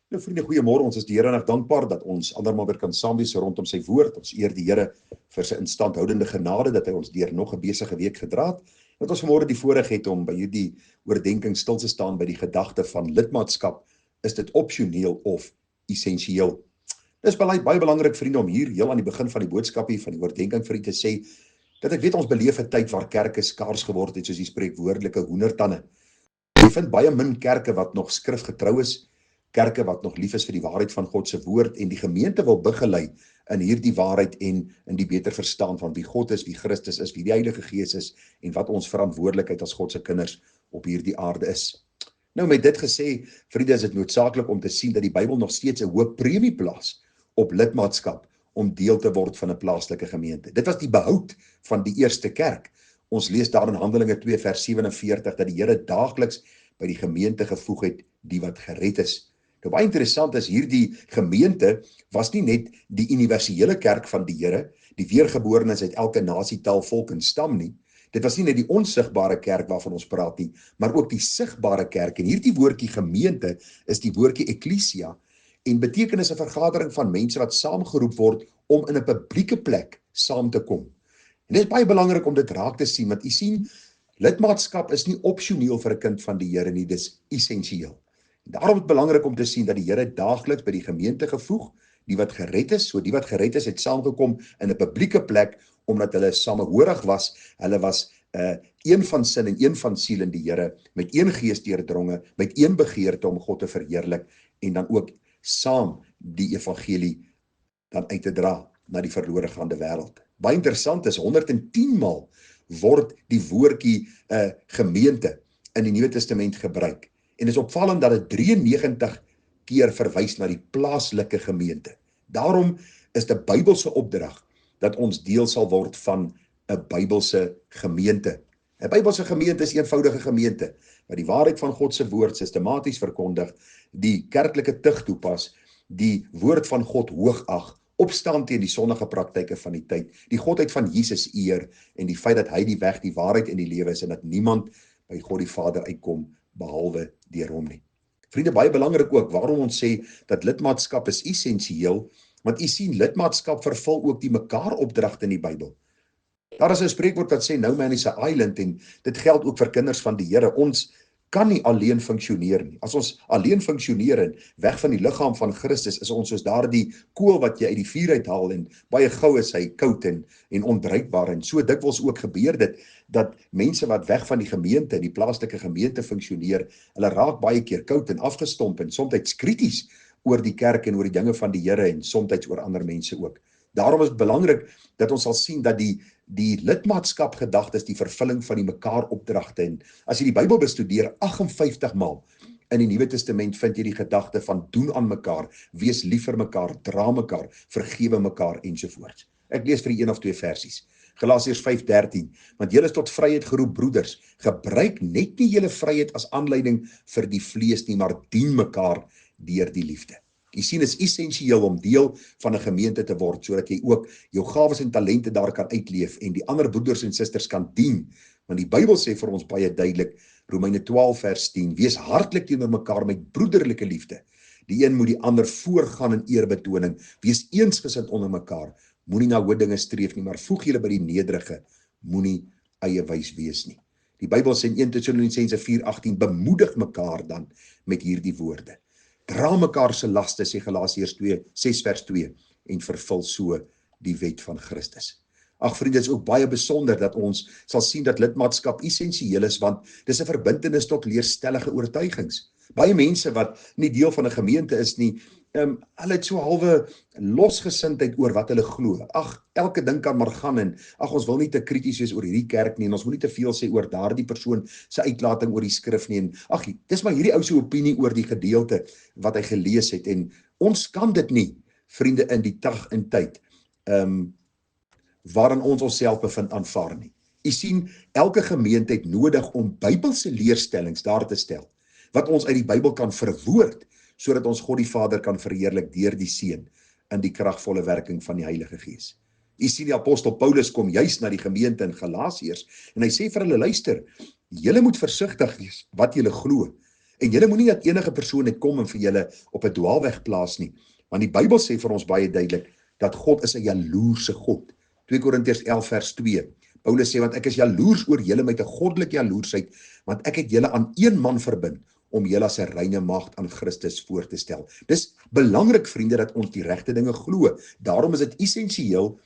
Nou vriende, goeiemôre. Ons is die Here nog dankbaar dat ons andermal weer kan saam wees rondom sy woord. Ons eer die Here vir sy instandhoudende genade dat hy ons deur nog 'n besige week gedra het. Dat ons vanmôre die voorreg het om by hierdie oordeenking stil te staan by die gedagte van lidmaatskap. Is dit opsioneel of essensieel? Dis baie belangrik vriende om hier heel aan die begin van die boodskap hier van die oordeenking vir u te sê dat ek weet ons beleef 'n tyd waar kerke skaars geword het soos die spreekwoordelike hoendertande. Jy vind baie min kerke wat nog skrifgetrou is. Kerke wat nog lief is vir die waarheid van God se woord en die gemeente wil begelei in hierdie waarheid en in die beter verstaan van wie God is, wie Christus is, wie die Heilige Gees is en wat ons verantwoordelikheid as God se kinders op hierdie aarde is. Nou met dit gesê, vriende, is dit noodsaaklik om te sien dat die Bybel nog steeds 'n hoë premie plaas op lidmaatskap om deel te word van 'n plaaslike gemeente. Dit was die behoud van die eerste kerk. Ons lees daar in Handelinge 2 vers 47 dat die Here daagliks by die gemeente gevoeg het die wat gered is. Nou baie interessant is hierdie gemeente was nie net die universele kerk van die Here, die weergeborenes uit elke nasie, taal, volk en stam nie. Dit was nie net die onsigbare kerk waarvan ons praat nie, maar ook die sigbare kerk. En hierdie woordjie gemeente is die woordjie ekklesia en beteken is 'n vergadering van mense wat saamgeroep word om in 'n publieke plek saam te kom. En dit is baie belangrik om dit raak te sien, want u sien, lidmaatskap is nie opsioneel vir 'n kind van die Here nie, dis essensieel. Daarom is het belangrik om te sien dat die Here daagliks by die gemeente gevoeg, die wat gered is, so die wat gered is, het saamgekom in 'n publieke plek, omdat hulle samehorig was, hulle was een van sin en een van siel in die Here, met een gees deurdronge, met een begeerte om God te verheerlik, en dan ook saam die evangelie dan uit te dra na die verlore gaande wêreld. Baie interessant is, 110 maal word die woordjie gemeente in die Nuwe Testament gebruik. En is opvallend dat dit 93 keer verwys na die plaaslike gemeente. Daarom is die Bybelse opdrag dat ons deel sal word van 'n Bybelse gemeente. 'n Bybelse gemeente is 'n eenvoudige gemeente wat die waarheid van God se woord sistematies verkondig, die kerklike tug toepas, die woord van God hoog ag, opstaan teen die sondige praktyke van die tyd, die godheid van Jesus eer en die feit dat hy die weg, die waarheid en die lewe is en dat niemand by God die Vader uitkom behalwe deur hom nie. Vriende, baie belangrik ook waarom ons sê dat lidmaatskap is essensieel, want u sien lidmaatskap vervul ook die mekaar opdragte in die Bybel. Daar is 'n spreekwoord wat sê no man is an island en dit geld ook vir kinders van die Here. Ons kan nie alleen funksioneer nie. As ons alleen funksioneer en weg van die liggaam van Christus is ons soos daardie kool wat jy uit die vuur uithaal en baie gou is hy koud en onbruikbaar. En so dikwels ook gebeur dit dat mense wat weg van die gemeente, die plaaslike gemeente funksioneer, hulle raak baie keer koud en afgestomp en soms krities oor die kerk en oor die dinge van die Here en soms oor ander mense ook. Daarom is dit belangrik dat ons sal sien dat die lidmaatskap gedagte is die vervulling van die mekaar opdragte. En as jy die Bybel bestudeer, 58 maal in die Nuwe Testament vind jy die gedagte van doen aan mekaar, wees lief vir mekaar, dra mekaar, vergewe mekaar ensovoorts. Ek lees vir die 1 of 2 versies. Galasiërs 5:13, want julle is tot vryheid geroep, broeders, gebruik net nie julle vryheid as aanleiding vir die vlees nie, maar dien mekaar deur die liefde. Jy sien, is essensieel om deel van 'n gemeente te word, sodat jy ook jou gawes en talente daar kan uitleef en die ander broeders en susters kan dien. Want die Bybel sê vir ons baie duidelik, Romeine 12 vers 10, wees hartlik teenoor mekaar met broederlike liefde. Die een moet die ander voorgaan in eerbetoning, wees eensgesind onder mekaar, moenie na hoë dinge streef nie, maar voeg julle by die nederige, moenie eiewys wees nie. Die Bybel sê in 1 Tessalonisense 4:18, bemoedig mekaar dan met hierdie woorde. Dra mekaar se laste, sê Galasiërs 6 vers 2, en vervul so die wet van Christus. Ag vriende, is ook baie besonder dat ons sal sien dat lidmaatskap essensieel is, want dis 'n verbintenis tot leerstellige oortuigings. Baie mense wat nie deel van 'n gemeente is nie, hulle het so halwe losgesindheid oor wat hulle glo. Ag, elke ding kan maar gaan en ag, ons wil nie te krities wees oor hierdie kerk nie en ons wil nie te veel sê oor daardie persoon se uitlating oor die skrif nie en ag, dis maar hierdie ou se opinie oor die gedeelte wat hy gelees het en ons kan dit nie, vriende, in die dag en tyd waarin ons onsself bevind aanvaar nie. U sien, elke gemeente het nodig om Bybelse leerstellings daar te stel wat ons uit die Bybel kan verwoord sodat ons God die Vader kan verheerlik deur die Seun in die kragvolle werking van die Heilige Gees. U sien, die apostel Paulus kom juis na die gemeente in Galasiërs en hy sê vir hulle, luister, julle moet versigtig wees wat julle glo. En julle moenie dat enige persoon net kom en vir julle op 'n dwaalweg plaas nie, want die Bybel sê vir ons baie duidelik dat God is 'n jaloerse God. 2 Korintiërs 11 vers 2. Paulus sê, want ek is jaloers oor julle met 'n goddelike jaloersheid, want ek het julle aan een man verbind om julle as 'n reine maagd aan Christus voor te stel. Dis belangrik, vriende, dat ons die regte dinge glo. Daarom is dit essensieel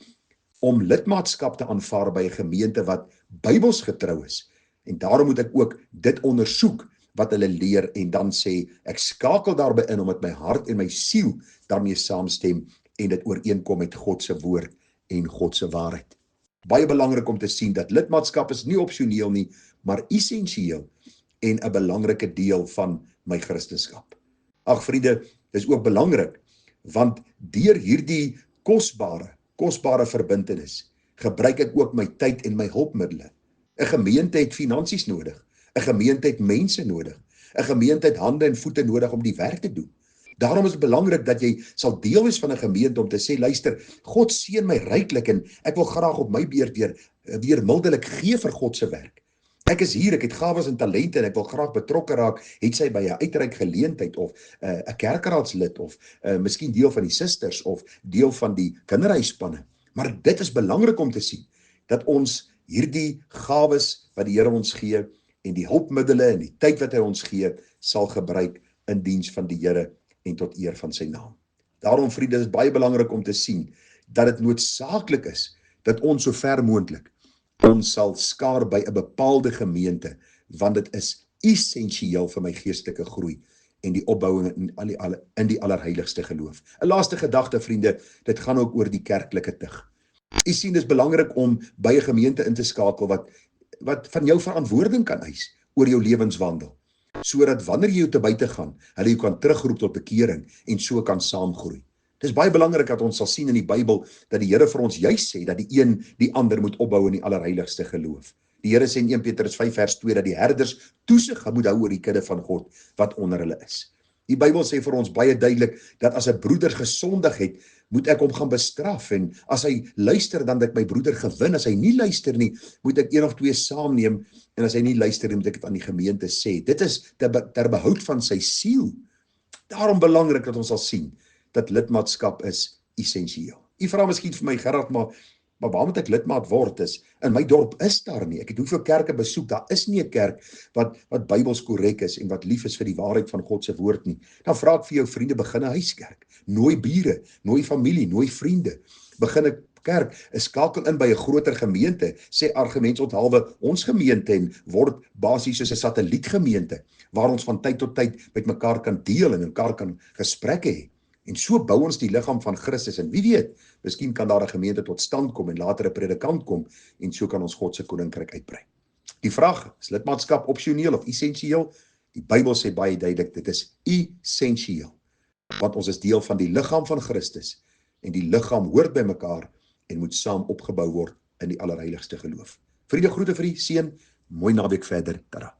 om lidmaatskap te aanvaar by 'n gemeente wat Bybels getrou is. En daarom moet ek ook dit ondersoek wat hulle leer en dan sê, ek skakel daarby in omdat my hart en my siel daarmee saamstem en dit ooreenkom met God se woord en God se waarheid. Baie belangrik om te sien dat lidmaatskap is nie opsioneel nie, maar essensieel en 'n belangrike deel van my Christendom. Ag vriende, dis ook belangrik, want deur hierdie kosbare verbintenis, gebruik ek ook my tyd en my hulpmiddels. 'n Gemeente het finansies nodig, 'n gemeente het mense nodig, 'n gemeente het hande en voete nodig om die werk te doen. Daarom is dit belangrik dat jy sal deel wees van 'n gemeente om te sê, luister, God seën my ryklik en ek wil graag op my beurt weer mildelik gee vir God se werk. Ek is hier, ek het gawes en talente en ek wil graag betrokke raak, het sy by 'n uitreik geleentheid of 'n kerkraadslid of miskien deel van die susters of deel van die kinderhuisspanne. Maar dit is belangrik om te sien dat ons hierdie gawes wat die Here ons gee en die hulpmiddels en die tyd wat hy ons gee, sal gebruik in diens van die Here en tot eer van sy naam. Daarom, vriende, is dit baie belangrik om te sien dat dit noodsaaklik is dat ons so ver moontlik ons sal skaar by 'n bepaalde gemeente, want dit is essensieel vir my geestelike groei en die opbouing in die allerheiligste geloof. 'n Laaste gedagte, vriende, dit gaan ook oor die kerklike tug. U sien, dis belangrik om by 'n gemeente in te skakel wat van jou verantwoording kan eis oor jou lewenswandel, sodat wanneer jy te buite gaan, hulle jou kan terugroep tot bekering en so kan saamgroei. Dis baie belangrik dat ons sal sien in die Bybel dat die Here vir ons juis sê dat die een die ander moet opbou in die allerheiligste geloof. Die Here sê in 1 Petrus 5 vers 2 dat die herders toesig moet hou oor die kudde van God wat onder hulle is. Die Bybel sê vir ons baie duidelik dat as 'n broeder gesondig het, moet ek hom gaan bestraf, en as hy luister, dan dat ek my broeder gewin. As hy nie luister nie, moet ek 1 of 2 saamneem, en as hy nie luister nie, moet ek dit aan die gemeente sê. Dit is ter behoud van sy siel. Daarom belangrik dat ons sal sien dat lidmaatskap is essensieel. U vra miskien vir my, Gerard, maar waar moet ek lidmaat word? In my dorp is daar nie. Ek het hoeveel kerke besoek, daar is nie 'n kerk wat Bybels korrek is en wat lief is vir die waarheid van God se woord nie. Dan vra ek vir jou vriende, begin 'n huiskerk. Nooi bure, nooi familie, nooi vriende. Begin 'n kerk, skakel in by 'n groter gemeente, sê argumentsonthaalwe ons gemeente en word basies soos 'n satellietgemeente waar ons van tyd tot tyd met mekaar kan deel en mekaar kan gesprekke hê. En so bou ons die liggaam van Christus, en wie weet, miskien kan daar 'n gemeente tot stand kom en later 'n predikant kom, en so kan ons God se koninkryk uitbrei. Die vraag, is lidmaatskap opsioneel of essensieel? Die Bybel sê baie duidelik, dit is essensieel, want ons is deel van die liggaam van Christus, en die liggaam hoort by mekaar en moet saam opgebou word in die allerheiligste geloof. Vriende, groete vir u, seën, mooi naweek verder, tada.